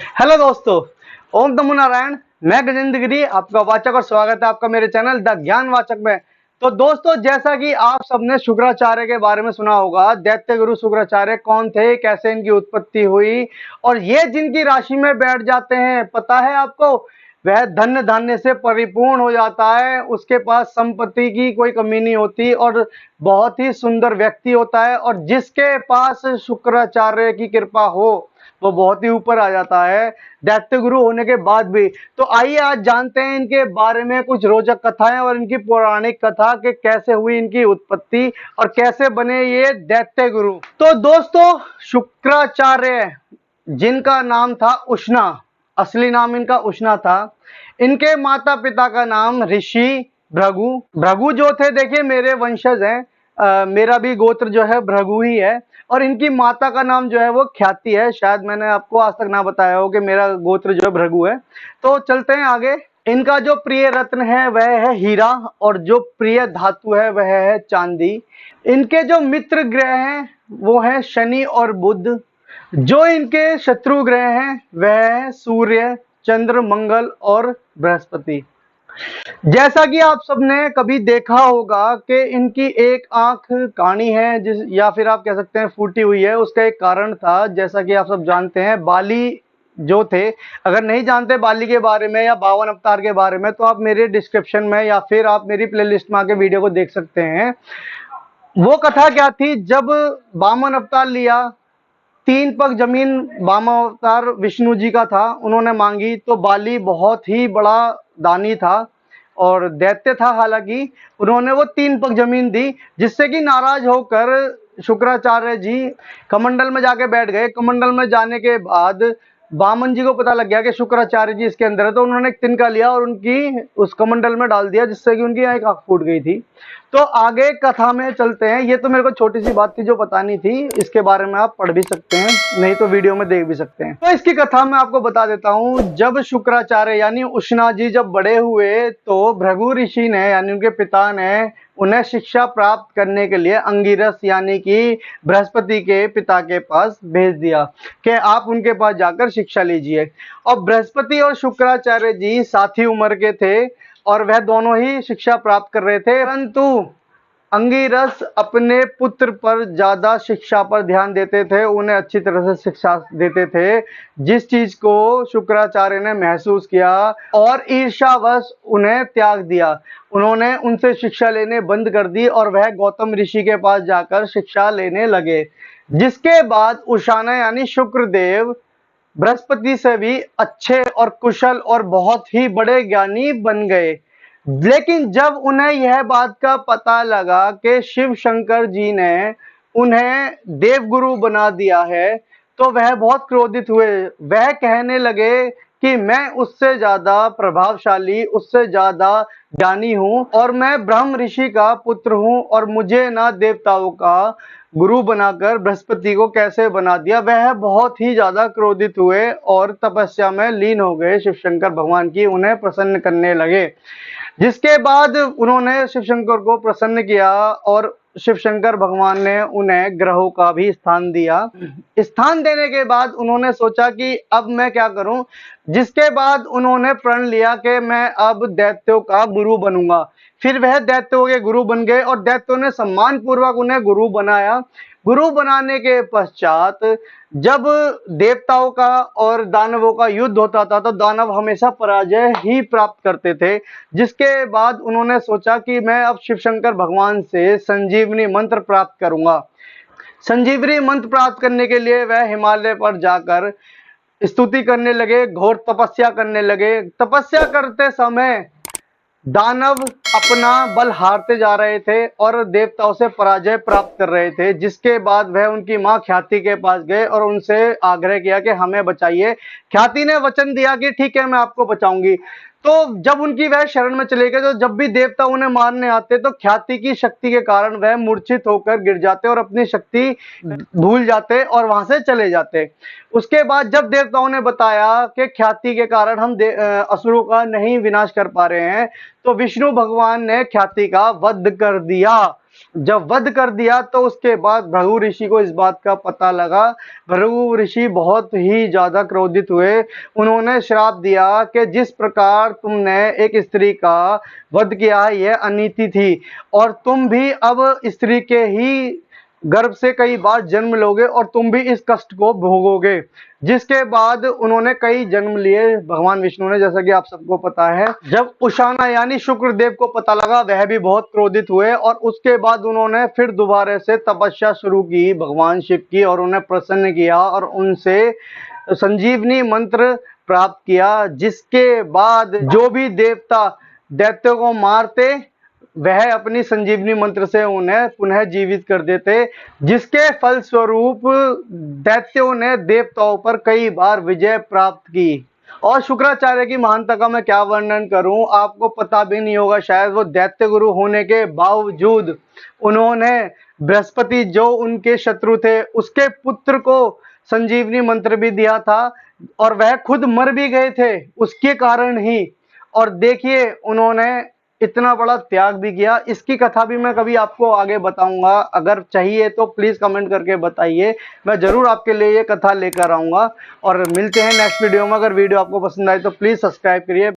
Hello दोस्तों, ओम नमो नारायण। मैं गजेंद्र गिरी, आपका वाचक और स्वागत है आपका मेरे चैनल द ज्ञान वाचक में। तो दोस्तों, जैसा कि आप सबने शुक्राचार्य के बारे में सुना होगा, दैत्य गुरु शुक्राचार्य कौन थे, कैसे इनकी उत्पत्ति हुई, और ये जिनकी राशि में बैठ जाते हैं, पता है आपको, वह धन्य धान्य से परिपूर्ण हो जाता है। उसके पास संपत्ति की कोई कमी नहीं होती और बहुत ही सुंदर व्यक्ति होता है। और जिसके पास शुक्राचार्य की कृपा हो वो बहुत ही ऊपर आ जाता है, दैत्य गुरु होने के बाद भी। तो आइए आज जानते हैं इनके बारे में कुछ रोचक कथाएं और इनकी पौराणिक कथा कि कैसे हुई इनकी उत्पत्ति और कैसे बने ये दैत्य गुरु। तो दोस्तों, शुक्राचार्य जिनका नाम था उष्णा, असली नाम इनका उष्णा था। इनके माता पिता का नाम ऋषि भृगु। भृगु जो थे, देखिए मेरे वंशज हैं, मेरा भी गोत्र जो है भृगु ही है। और इनकी माता का नाम जो है वो ख्याति है। शायद मैंने आपको आज तक ना बताया हो कि मेरा गोत्र जो है भृगु है। तो चलते हैं आगे। इनका जो प्रिय रत्न है वह है हीरा और जो प्रिय धातु है वह है चांदी। इनके जो मित्र ग्रह हैं वो है शनि और बुध। जो इनके शत्रु ग्रह हैं वह है सूर्य, चंद्र, मंगल और बृहस्पति। जैसा कि आप सबने कभी देखा होगा कि इनकी एक आंख काणी है, जिस या फिर आप कह सकते हैं फूटी हुई है। उसका एक कारण था, जैसा कि आप सब जानते हैं, बाली जो थे। अगर नहीं जानते बाली के बारे में या 52 अवतार के बारे में, तो आप मेरे डिस्क्रिप्शन में या फिर आप मेरी प्लेलिस्ट में आके वीडियो को देख सकते हैं। वो कथा क्या थी, जब वामन अवतार लिया, 3 पग जमीन वामन अवतार विष्णु जी का था, उन्होंने मांगी। तो बाली बहुत ही बड़ा दानी था और दैत्य था, हालांकि उन्होंने वो 3 पग जमीन दी, जिससे कि नाराज होकर शुक्राचार्य जी कमंडल में जाके बैठ गए। कमंडल में जाने के बाद वामन जी को पता लग गया कि शुक्राचार्य जी इसके अंदर है, तो उन्होंने एक तिनका लिया और उनकी उस कमंडल में डाल दिया, जिससे कि उनकी एक आंख फूट गई थी। तो आगे कथा में चलते हैं। ये तो मेरे को छोटी सी बात थी जो बतानी थी, इसके बारे में आप पढ़ भी सकते हैं, नहीं तो वीडियो में देख भी सकते हैं। तो इसकी कथा मैं आपको बता देता हूँ। जब शुक्राचार्य यानी उष्णा जी जब बड़े हुए, तो भृगु ऋषि ने यानी उनके पिता ने उन्हें शिक्षा प्राप्त करने के लिए अंगिरस यानी कि बृहस्पति के पिता के पास भेज दिया कि आप उनके पास जाकर शिक्षा लीजिए। और बृहस्पति और शुक्राचार्य जी साथी उम्र के थे और वह दोनों ही शिक्षा प्राप्त कर रहे थे, परंतु अंगिरस अपने पुत्र पर ज्यादा शिक्षा पर ध्यान देते थे, उन्हें अच्छी तरह से शिक्षा देते थे। जिस चीज को शुक्राचार्य ने महसूस किया और ईर्ष्यावश उन्हें त्याग दिया। उन्होंने उनसे शिक्षा लेने बंद कर दी और वह गौतम ऋषि के पास जाकर शिक्षा लेने लगे। जिसके बाद उशाना यानी शुक्रदेव बृहस्पति से भी अच्छे और कुशल और बहुत ही बड़े ज्ञानी बन गए। लेकिन जब उन्हें यह बात का पता लगा कि शिव शंकर जी ने उन्हें देवगुरु बना दिया है, तो वह बहुत क्रोधित हुए। वह कहने लगे कि मैं उससे ज्यादा प्रभावशाली, उससे ज्यादा ज्ञानी हूं और मैं ब्रह्म ऋषि का पुत्र हूं, और मुझे ना देवताओं का गुरु बनाकर बृहस्पति को कैसे बना दिया। वह बहुत ही ज्यादा क्रोधित हुए और तपस्या में लीन हो गए। शिव शंकर भगवान की उन्हें प्रसन्न करने लगे। जिसके बाद उन्होंने शिव शंकर को प्रसन्न किया और शिव शंकर भगवान ने उन्हें ग्रहों का भी स्थान दिया। स्थान देने के बाद उन्होंने सोचा कि अब मैं क्या करूं। जिसके बाद उन्होंने प्रण लिया कि मैं अब दैत्यों का गुरु बनूंगा। फिर वह दैत्यों के गुरु बन गए और दैत्यों ने सम्मान पूर्वक उन्हें गुरु बनाया। गुरु बनाने के पश्चात जब देवताओं का और दानवों का युद्ध होता था, तो दानव हमेशा पराजय ही प्राप्त करते थे। जिसके बाद उन्होंने सोचा कि मैं अब शिव शंकर भगवान से संजीवनी मंत्र प्राप्त करूंगा। संजीवनी मंत्र प्राप्त करने के लिए वह हिमालय पर जाकर स्तुति करने लगे, घोर तपस्या करने लगे। तपस्या करते समय दानव अपना बल हारते जा रहे थे और देवताओं से पराजय प्राप्त कर रहे थे। जिसके बाद वह उनकी मां ख्याति के पास गए और उनसे आग्रह किया कि हमें बचाइए। ख्याति ने वचन दिया कि ठीक है, मैं आपको बचाऊंगी। तो जब उनकी वह शरण में चले गए, तो जब भी देवता उन्हें मारने आते, तो ख्याति की शक्ति के कारण वह मूर्छित होकर गिर जाते और अपनी शक्ति भूल जाते और वहां से चले जाते। उसके बाद जब देवताओं ने बताया कि ख्याति के कारण हम असुरों का नहीं विनाश कर पा रहे हैं, तो विष्णु भगवान ने ख्याति का वध कर दिया। जब वध कर दिया तो उसके बाद भृगु ऋषि को इस बात का पता लगा। भृगु ऋषि बहुत ही ज्यादा क्रोधित हुए। उन्होंने श्राप दिया कि जिस प्रकार तुमने एक स्त्री का वध किया है यह अनीति थी, और तुम भी अब स्त्री के ही गर्भ से कई बार जन्म लोगे और तुम भी इस कष्ट को भोगोगे। जिसके बाद उन्होंने कई जन्म लिए भगवान विष्णु ने, जैसा कि आप सबको पता है। जब उशाना यानी शुक्रदेव को पता लगा, वह भी बहुत क्रोधित हुए और उसके बाद उन्होंने फिर दोबारा से तपस्या शुरू की भगवान शिव की, और उन्हें प्रसन्न किया और उनसे संजीवनी मंत्र प्राप्त किया। जिसके बाद जो भी देवता दैत्यों को मारते वह अपनी संजीवनी मंत्र से उन्हें पुनः जीवित कर देते, जिसके फलस्वरूप दैत्यों ने देवताओं पर कई बार विजय प्राप्त की। और शुक्राचार्य की महानता का मैं क्या वर्णन करूं, आपको पता भी नहीं होगा शायद। वो दैत्य गुरु होने के बावजूद उन्होंने बृहस्पति जो उनके शत्रु थे उसके पुत्र को संजीवनी मंत्र भी दिया था, और वह खुद मर भी गए थे उसके कारण ही। और देखिए उन्होंने इतना बड़ा त्याग भी किया। इसकी कथा भी मैं कभी आपको आगे बताऊंगा, अगर चाहिए तो प्लीज कमेंट करके बताइए, मैं जरूर आपके लिए ये कथा लेकर आऊंगा। और मिलते हैं नेक्स्ट वीडियो में। अगर वीडियो आपको पसंद आए तो प्लीज सब्सक्राइब करिए।